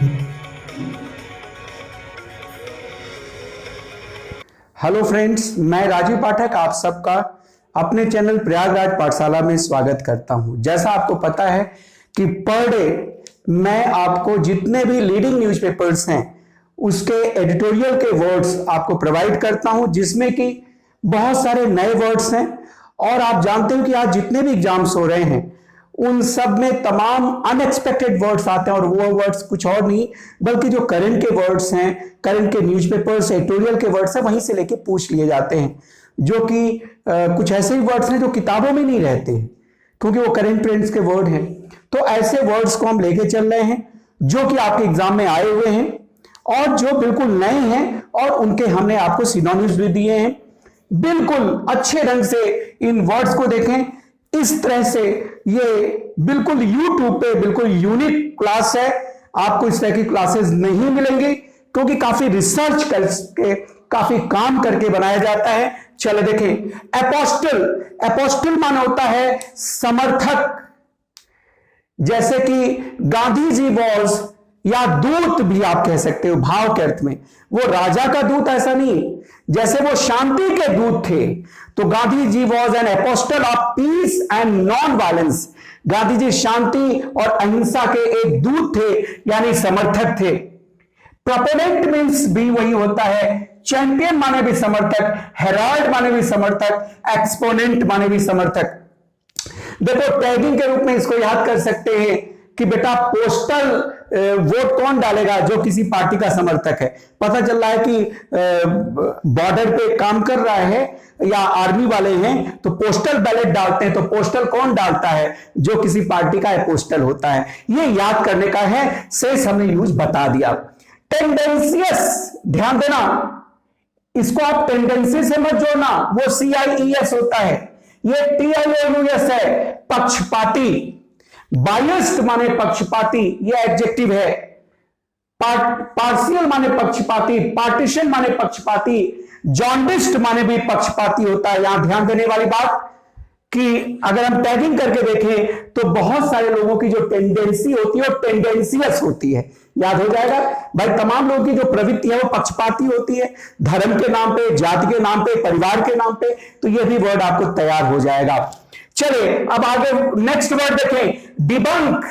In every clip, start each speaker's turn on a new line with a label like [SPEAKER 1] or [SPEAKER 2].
[SPEAKER 1] Hello friends, मैं राजीव पाठक आप सबका अपने चैनल प्रयागराज पाठशाला में स्वागत करता हूं। जैसा आपको पता है कि पर डे मैं आपको जितने भी लीडिंग न्यूज़पेपर्स हैं उसके एडिटोरियल के वर्ड्स आपको प्रोवाइड करता हूं, जिसमें कि बहुत सारे नए वर्ड्स हैं। और आप जानते हो कि आज जितने भी एग्जाम्स हो रहे हैं उन सब में तमाम अनएक्सपेक्टेड वर्ड्स आते हैं, और वो वर्ड्स कुछ और नहीं बल्कि जो करंट के वर्ड्स हैं, करंट के न्यूज़पेपर्स एडिटोरियल के वर्ड्स हैं, वहीं से लेके पूछ लिए जाते हैं, जो कि कुछ ऐसे ही वर्ड्स हैं जो किताबों में नहीं रहते हैं क्योंकि वो करंट ट्रेंड्स के वर्ड हैं। तो ऐसे वर्ड्स को हम लेके चल रहे हैं जो कि आपके एग्जाम में आए हुए हैं और जो बिल्कुल नए हैं, और उनके हमने आपको सिनोनिम्स भी दिए हैं। बिल्कुल अच्छे ढंग से इन वर्ड्स को देखें। इस तरह से ये बिल्कुल YouTube पे बिल्कुल यूनिक क्लास है। आपको इस तरह की क्लासेस नहीं मिलेंगी क्योंकि काफी रिसर्च करके, काफी काम करके बनाया जाता है। चलो देखें, एपोस्टल, एपोस्टल माने होता है समर्थक। जैसे कि गांधी जी वॉज, या दूत भी आप कह सकते हो भाव के अर्थ में। वो राजा का दूत ऐसा नहीं, जैसे वो शांति के दूत थे, तो Gandhi ji was an apostle of peace and non violence. Gandhi ji शांति और अहिंसा के एक दूत थे, यानी समर्थक थे। प्रोपोनेंट मीन्स भी वही होता है, चैंपियन माने भी समर्थक, हेराल्ड माने भी समर्थक, एक्सपोनेंट माने भी समर्थक। देखो टैगिंग के रूप में इसको याद कर सकते हैं कि बेटा पोस्टल वोट कौन डालेगा, जो किसी पार्टी का समर्थक है। पता चल रहा है कि बॉर्डर पे काम कर रहा है या आर्मी वाले हैं तो पोस्टल बैलेट डालते हैं, तो पोस्टल कौन डालता है, जो किसी पार्टी का पोस्टल होता है। ये याद करने का है, शेष हमने यूज बता दिया। टेंडेंसियस, ध्यान देना, इसको आप टेंडेंसी से मत जोड़ना, वो CIES होता है, ये TIOUS है, पक्षपाती। बायस्ड माने पक्षपाती, ये एडजेक्टिव है। पार्शियल माने पक्षपाती, पार्टीशन माने पक्षपाती, जॉन्डिस्ड माने भी पक्षपाती होता है। यहां ध्यान देने वाली बात कि अगर हम टैगिंग करके देखें तो बहुत सारे लोगों की जो टेंडेंसी होती है वो टेंडेंसियस होती है। याद हो जाएगा भाई, तमाम लोगों की जो प्रवृत्ति है वो पक्षपाती होती है, धर्म के नाम पे, जाति के नाम पे, परिवार के नाम पे। तो यह भी वर्ड आपको तैयार हो जाएगा। चलिए अब आगे नेक्स्ट वर्ड देखें, डिबंक।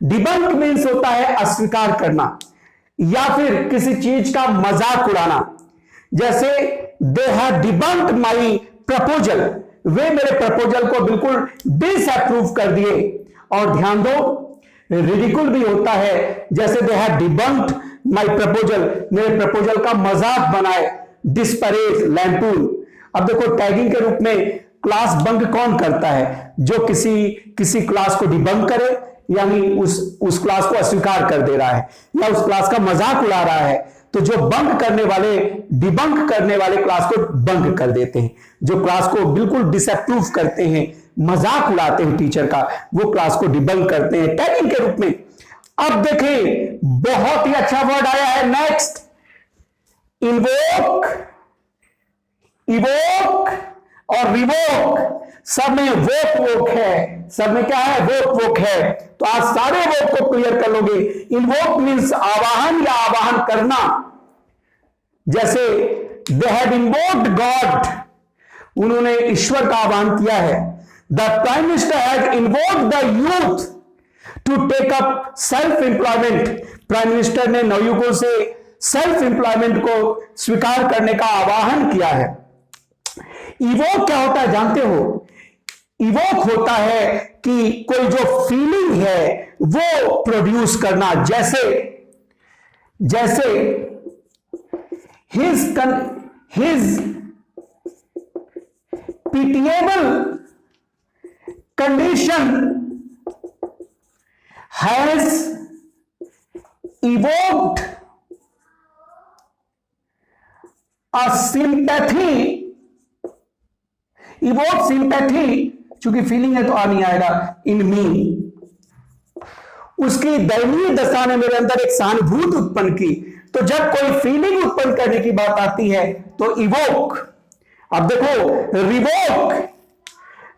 [SPEAKER 1] डिबंक मीन्स होता है अस्वीकार करना या फिर किसी चीज का मजाक उड़ाना। जैसे they have debunked my proposal, वे मेरे प्रपोजल को बिल्कुल डिसअप्रूव कर दिए। और ध्यान दो, रिडिकुल भी होता है, जैसे they have debunked my proposal, मेरे प्रपोजल का मजाक बनाए, डिस्परेज, लैंटून। अब देखो टैगिंग के रूप में क्लास बंक कौन करता है, जो किसी क्लास को डिबंक करे, यानी उस क्लास को अस्वीकार कर दे रहा है या उस क्लास का मजाक उड़ा रहा है। तो जो बंक करने वाले, डिबंक करने वाले क्लास को बंक कर देते हैं, जो क्लास को बिल्कुल डिसअप्रूव करते हैं, मजाक उड़ाते हैं टीचर का, वो क्लास को डिबंक करते हैं टैगिंग के रूप में। अब देखें, बहुत ही अच्छा वर्ड आया है नेक्स्ट, इन्वोक। इवोक और रिवोक, सब में वोक वोक है, सब में क्या है, वोक वोक है। तो आज सारे वोक को क्लियर कर लोगे। इन्वोक मीन्स आवाहन या आवाहन करना। जैसे दे हैव इन्वोक्ड गॉड, उन्होंने ईश्वर का आह्वान किया है। The prime minister has invoked the youth to take up self employment. Prime minister ने नवयुवकों से सेल्फ एम्प्लॉयमेंट को स्वीकार करने का आह्वान किया है। इवोक क्या होता है जानते हो? इवोक होता है कि कोई जो फीलिंग है वो प्रोड्यूस करना। जैसे his pitiable condition has evoked a sympathy। Evoke sympathy, चूंकि फीलिंग है तो आ नहीं आएगा, इन मी। उसकी दयनीय दशा ने मेरे अंदर एक सहानुभूति उत्पन्न की। तो जब कोई फीलिंग उत्पन्न करने की बात आती है तो इवोक। अब देखो रिवोक,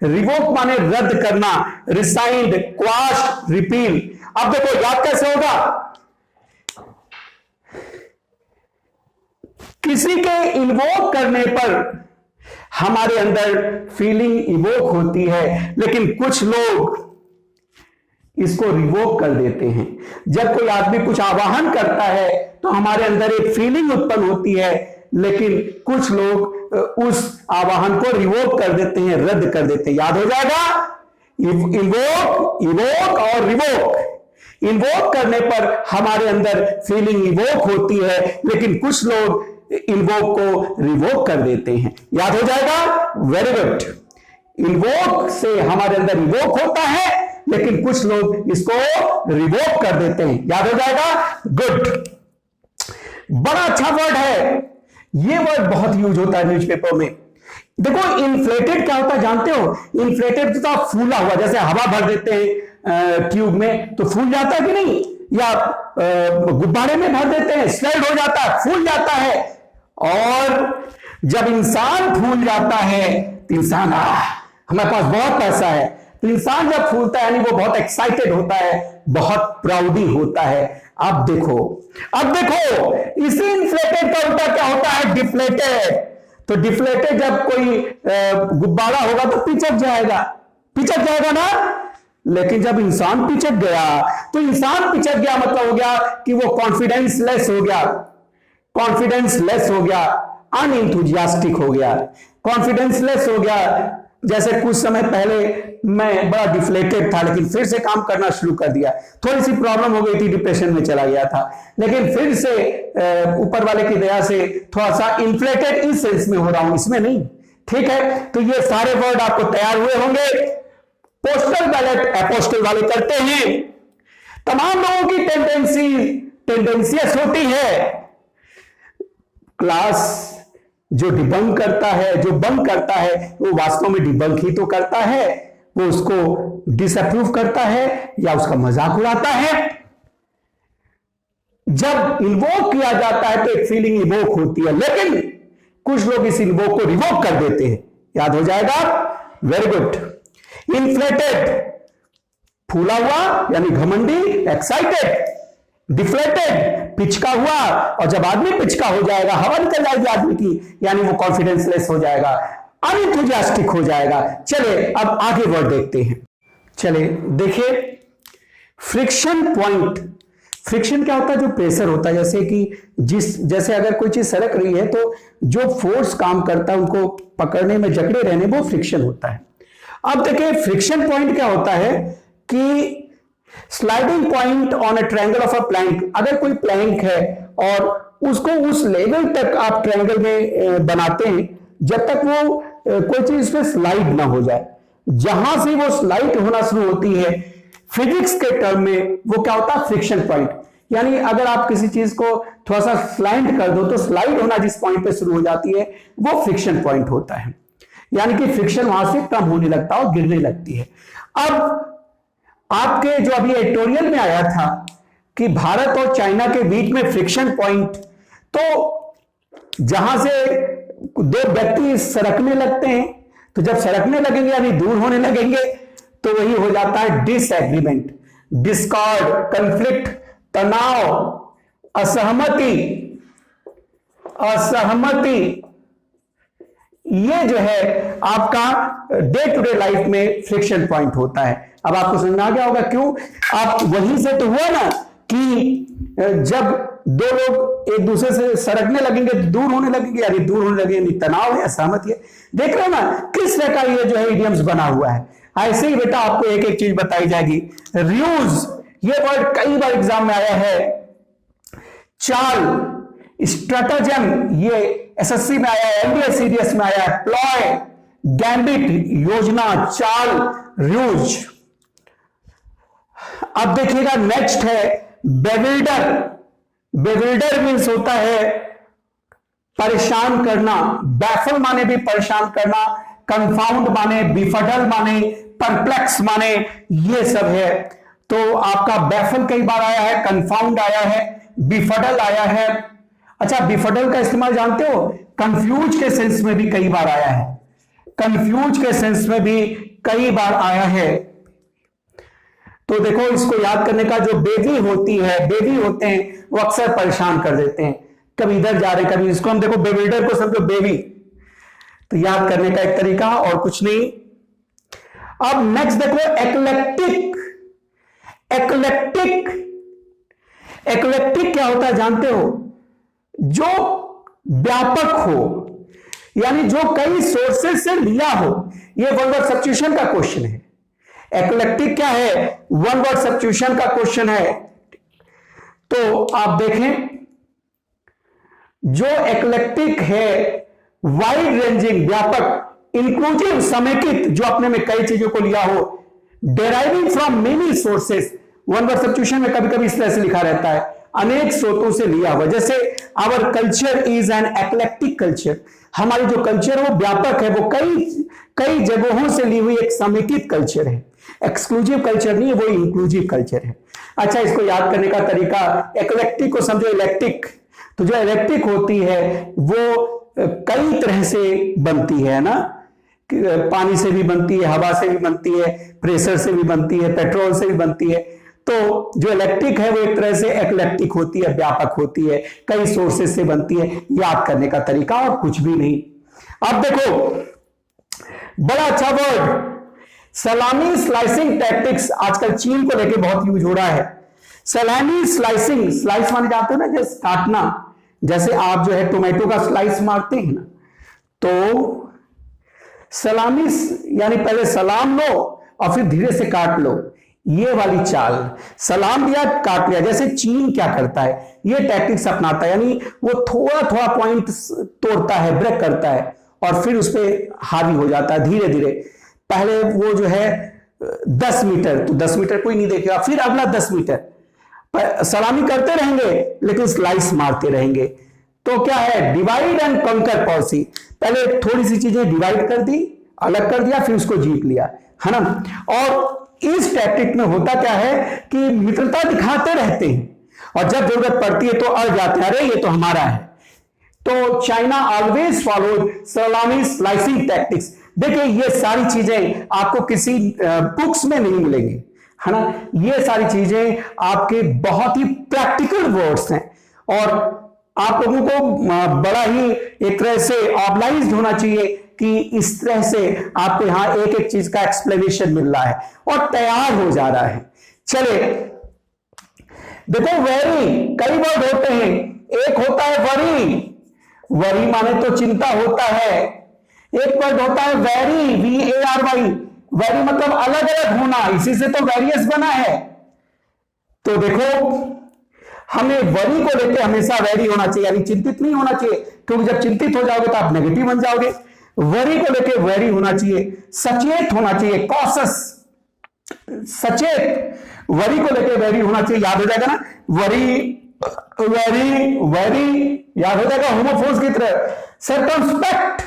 [SPEAKER 1] रिवोक माने रद्द करना, रिसाइंड, क्वाश, रिपील। अब देखो याद कैसे होगा? किसी के इन्वोक करने पर हमारे अंदर फीलिंग इवोक होती है, लेकिन कुछ लोग इसको रिवोक कर देते हैं। जब कोई आदमी कुछ आवाहन करता है तो हमारे अंदर एक फीलिंग उत्पन्न होती है, लेकिन कुछ लोग उस आवाहन को रिवोक कर देते हैं, रद्द कर देते हैं। याद हो जाएगा, इवोक, इवोक और रिवोक। इन्वोक करने पर हमारे अंदर फीलिंग इवोक होती है, लेकिन कुछ लोग इन्वोक को रिवोक कर देते हैं। याद हो जाएगा, वेरी गुड। इन्वोक से हमारे अंदर इवोक होता है, लेकिन कुछ लोग इसको रिवोक कर देते हैं। याद हो जाएगा, गुड। बड़ा अच्छा वर्ड है ये, वर्ड बहुत यूज होता है न्यूज़पेपर में। देखो, इन्फ्लेटेड क्या होता है जानते हो? इन्फ्लेटेड तो फूला हुआ, जैसे हवा भर देते हैं ट्यूब में तो फूल जाता है कि नहीं, या गुब्बारे में भर देते हैं, स्लाइड हो जाता है, फूल जाता है। और जब इंसान फूल जाता है तो इंसान, हमारे पास बहुत पैसा है, तो इंसान जब फूलता है यानी वो बहुत एक्साइटेड होता है, बहुत प्राउडी होता है। अब देखो इसी इन्फ्लेटेड का उल्टा क्या होता है? डिफ्लेटेड। तो डिफ्लेटेड जब कोई गुब्बारा होगा तो पिचक जाएगा ना। लेकिन जब इंसान पिचक गया तो इंसान पिचक गया मतलब हो गया कि वो कॉन्फिडेंस लेस हो गया, अनइंथुजियास्टिक हो गया, कॉन्फिडेंस लेस हो गया। जैसे कुछ समय पहले मैं बड़ा डिफ्लेटेड था, लेकिन फिर से काम करना शुरू कर दिया। थोड़ी सी प्रॉब्लम हो गई थी, डिप्रेशन में चला गया था, लेकिन फिर से ऊपर वाले की दया से थोड़ा सा इन्फ्लेटेड इस सेंस में हो रहा हूं, इसमें नहीं। ठीक है, तो ये सारे वर्ड आपको तैयार हुए होंगे। पोस्टल बैलेट अपोस्टल वाले करते हैं। तमाम लोगों की टेंडेंसीज होती है। क्लास जो डिबंक करता है, जो बंक करता है, वो वास्तव में डिबंक ही तो करता है, वो उसको डिसअप्रूव करता है या उसका मजाक उड़ाता है। जब इन्वोक किया जाता है तो एक फीलिंग इवोक होती है, लेकिन कुछ लोग इस इन्वोक को रिवोक कर देते हैं। याद हो जाएगा, वेरी गुड। इन्फ्लेटेड फूला हुआ यानी घमंडी, एक्साइटेड। डिफ्लेटेड पिचका हुआ, और जब आदमी पिचका हो जाएगा, हवा निकल जाएगी आदमी की, यानी वो कॉन्फिडेंस लेस हो जाएगा, अनइंथुजियास्टिक हो जाएगा। चले अब आगे वर्ड देखते हैं। चले देखिए, फ्रिक्शन पॉइंट। फ्रिक्शन क्या होता है? जो प्रेशर होता है, जैसे अगर कोई चीज सरक रही है तो जो फोर्स काम करता है उनको पकड़ने में, जकड़े रहने, वो फ्रिक्शन होता है। अब देखिए, फ्रिक्शन पॉइंट क्या होता है कि sliding point on a triangle of a plank. अगर कोई प्लैंक है और उसको उस लेवल तक आप ट्रायंगल में बनाते हैं जब तक वो कोई चीज उस पर स्लाइड ना हो जाए। जहां से वो स्लाइड होना शुरू होती है फिजिक्स के टर्म में, वो क्या होता है? Friction point. यानी अगर आप किसी चीज को थोड़ा सा स्लाइड कर दो तो स्लाइड होना जिस पॉइंट पे शुरू हो जाती है वो फ्रिक्शन पॉइंट होता है। यानी कि फ्रिक्शन वहां से कम होने लगता है और गिरने लगती है। अब आपके जो अभी एडिटोरियल में आया था कि भारत और चाइना के बीच में फ्रिक्शन पॉइंट, तो जहां से दो व्यक्ति सरकने लगते हैं, तो जब सरकने लगेंगे यानी दूर होने लगेंगे, तो वही हो जाता है डिसएग्रीमेंट, डिस्कॉर्ड, कन्फ्लिक्ट, तनाव, असहमति। ये जो है आपका डे टू डे लाइफ में फ्रिक्शन पॉइंट होता है। अब आपको समझ आ गया होगा क्यों। आप वहीं से तो हुआ ना कि जब दो लोग एक दूसरे से सरकने लगेंगे तो दूर होने लगेंगे, यानी दूर होने लगेंगे, तनाव है, असहमति है। देख रहे हो ना किस तरह का ये जो है इडियम्स बना हुआ है। ऐसे ही बेटा आपको एक एक चीज बताई जाएगी। रियूज, ये वर्ड कई बार एग्जाम में आया है। चाल, स्ट्रेटजम, ये एसएससी में आया है, एमडीएस सीडीएस में आया है। प्लॉय, गैम्बिट, योजना, चाल, रूज। अब देखिएगा नेक्स्ट है बेविल्डर। बेविल्डर मीन्स होता है परेशान करना। बैफल माने भी परेशान करना, कंफाउंड माने, बिफडल माने, परप्लेक्स माने, ये सब है। तो आपका बैफल कई बार आया है, कंफाउंड आया है, बिफडल आया है। अच्छा, बिफडल का इस्तेमाल जानते हो? कंफ्यूज के सेंस में भी कई बार आया है। कंफ्यूज के सेंस में भी कई बार आया है। तो देखो, इसको याद करने का, जो बेबी होती है, बेबी होते हैं वो अक्सर परेशान कर देते हैं। कभी इधर जा रहे हैं, कभी इसको हम देखो बेबिल्डर को समझो बेबी। तो याद करने का एक तरीका और कुछ नहीं। अब नेक्स्ट देखो एक्लेक्टिक। एक्लेक्टिक एक्लेक्टिक क्या होता है जानते हो? जो व्यापक हो, यानी जो कई सोर्सेस से लिया हो। ये वन वर्ड सब्स्टिट्यूशन का क्वेश्चन है। एक्लेक्टिक क्या है? वन वर्ड सब्स्टिट्यूशन का क्वेश्चन है। तो आप देखें, जो एक्लेक्टिक है वाइड रेंजिंग, व्यापक, इंक्लूसिव, समेकित, जो अपने में कई चीजों को लिया हो, deriving from many sources. One word substitution में कभी कभी इस तरह से लिखा रहता है, अनेक स्रोतों से लिया हुआ। जैसे our culture is an eclectic culture, हमारी जो कल्चर है वो व्यापक है, वो कई जगहों से ली हुई एक समेकित कल्चर है। एक्सक्लूसिव कल्चर नहीं है, वो इंक्लूसिव कल्चर है। अच्छा, इसको याद करने का तरीका, एक्लेक्टिक को समझो इलेक्ट्रिक। तो जो इलेक्ट्रिक होती है वो कई तरह से बनती है ना, पानी से भी बनती है, हवा से भी बनती है, प्रेशर से भी बनती है, पेट्रोल से भी बनती है। तो जो इलेक्ट्रिक है वो एक तरह से एक्लेक्टिक होती है, व्यापक होती है, कई सोर्सेस से बनती है। याद करने का तरीका और कुछ भी नहीं। अब देखो बड़ा अच्छा वर्ड, सलामी स्लाइसिंग टैक्टिक्स, आजकल चीन को लेके बहुत यूज हो रहा है। सलामी स्लाइसिंग, स्लाइस माने जाते हो ना, जैसे काटना, जैसे आप जो है टोमेटो का स्लाइस मारते हैं ना, तो सलामी यानी पहले सलाम लो और फिर धीरे से काट लो, ये वाली चाल। सलाम दिया, काट लिया। जैसे चीन क्या करता है, ये टैक्टिक्स अपनाता है, यानी वो थोड़ा थोड़ा पॉइंट तोड़ता है, ब्रेक करता है और फिर उस पर हावी हो जाता है धीरे धीरे। पहले वो जो है 10 मीटर, तो 10 मीटर कोई नहीं देखेगा, फिर अगला 10 मीटर सलामी करते रहेंगे लेकिन स्लाइस मारते रहेंगे। तो क्या है, डिवाइड एंड कंकर पॉलिसी। पहले थोड़ी सी चीजें डिवाइड कर दी, अलग कर दिया, फिर उसको जीत लिया, है ना। और इस टैक्टिक में होता क्या है कि मित्रता दिखाते रहते हैं और जब जरूरत पड़ती है तो अड़ जाते हैं, अरे ये तो हमारा है। तो चाइना ऑलवेज फॉलो सलामी स्लाइसिंग टैक्टिक्स। देखिए ये सारी चीजें आपको किसी बुक्स में नहीं मिलेंगी, है ना। ये सारी चीजें आपके बहुत ही प्रैक्टिकल वर्ड्स हैं और आप लोगों को बड़ा ही एक तरह से ऑर्गेनाइज्ड होना चाहिए कि इस तरह से आपको यहां एक एक चीज का एक्सप्लेनेशन मिल रहा है और तैयार हो जा रहा है। चले देखो, वेरी कई वर्ड होते हैं। एक होता है वरी, वरी माने तो चिंता होता है। एक वर्ड होता है वेरी, VARY, वेरी मतलब अलग अलग होना, इसी से तो वेरियस बना है। तो देखो हमें वरी को लेकर हमेशा वेरी होना चाहिए, यानी चिंतित नहीं होना चाहिए, क्योंकि जब चिंतित हो जाओगे तो आप नेगेटिव बन जाओगे। वरी को लेकर वेरी होना चाहिए, सचेत होना चाहिए, कॉशस, सचेत। वरी को लेकर वेरी होना चाहिए, याद हो जाएगा ना, वरी वेरी वेरी, याद हो जाएगा होमोफोन्स की तरह। सर्कमस्पेक्ट,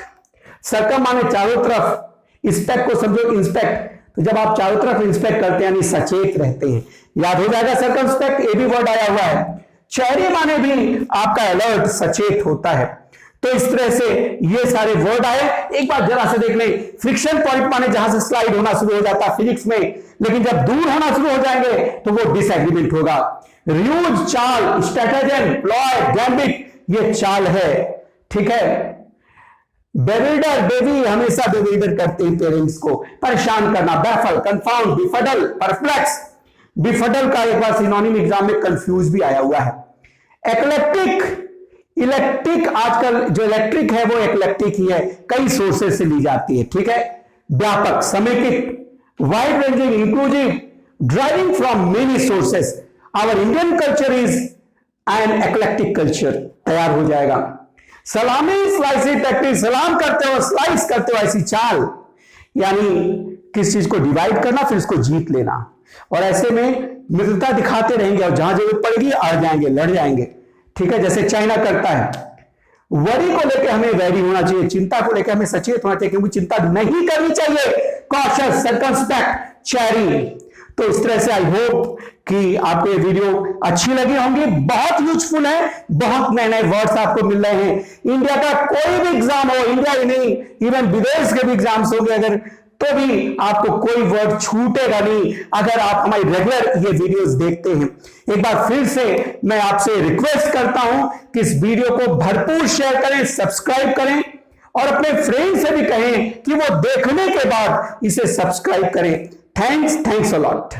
[SPEAKER 1] सर्कम माने चारों तरफ, इंस्पेक्ट को समझो इंस्पेक्ट, तो जब आप चारों तरफ इंस्पेक्ट करते हैं यानी सचेत रहते हैं, याद हो जाएगा सर्कमस्पेक्ट। ये भी वर्ड आया हुआ है। चेहरे माने भी आपका अलर्ट, सचेत होता है। तो इस तरह से ये सारे वर्ड आए। एक बार जरा से देख ले, फ्रिक्शन पॉइंट माने जहां से स्लाइड होना शुरू हो जाता है फिजिक्स में, लेकिन जब दूर होना शुरू हो जाएंगे तो वो डिसएग्रीमेंट होगा। र्यूज चाल, स्ट्रेटेजम, प्लॉय, गैम्बिट, ये चाल है, ठीक है। बेविल्डर, बेबी, हमेशा बेविल्डर करते हैं पेरेंट्स को, परेशान करना, बैफल, कंफाउंड, बिफडल, परप्लेक्स। बिफडल का एक बार सिनोनिम एग्जाम में कंफ्यूज भी आया हुआ है। एक्लेक्टिक, इलेक्ट्रिक, आजकल जो इलेक्ट्रिक है वो इलेक्ट्रिक ही है, कई सोर्सेस से ली जाती है, ठीक है। व्यापक, समेकित, wide ranging, inclusive, driving from many sources. Our Indian culture is an eclectic culture, तैयार हो जाएगा। सलामी स्लाइसिंग टैक्टिक, सलाम करते हो, स्लाइस करते हो, ऐसी चाल, यानी किस चीज को डिवाइड करना फिर उसको जीत लेना। और ऐसे में मित्रता दिखाते रहेंगे और जहां जरूरत पड़ेगी अड़ जाएंगे, लड़ जाएंगे, ठीक है, जैसे चाइना करता है। वरी को लेकर हमें वेरी होना चाहिए, चिंता को लेकर हमें सचेत होना चाहिए, क्योंकि चिंता नहीं करनी चाहिए। Cautious, circumspect, cherry. तो इस तरह से आई होप कि आपको ये वीडियो अच्छी लगी होंगी। बहुत यूजफुल है, बहुत नए नए वर्ड्स आपको मिल रहे हैं। इंडिया का कोई भी एग्जाम हो, इंडिया ही नहीं इवन विदेश के भी एग्जाम्स होंगे, अगर तो भी आपको कोई वर्ड छूटेगा नहीं अगर आप हमारी रेगुलर ये वीडियोस देखते हैं। एक बार फिर से मैं आपसे रिक्वेस्ट करता हूं कि इस वीडियो को भरपूर शेयर करें, सब्सक्राइब करें और अपने फ्रेंड से भी कहें कि वो देखने के बाद इसे सब्सक्राइब करें। Thanks a lot.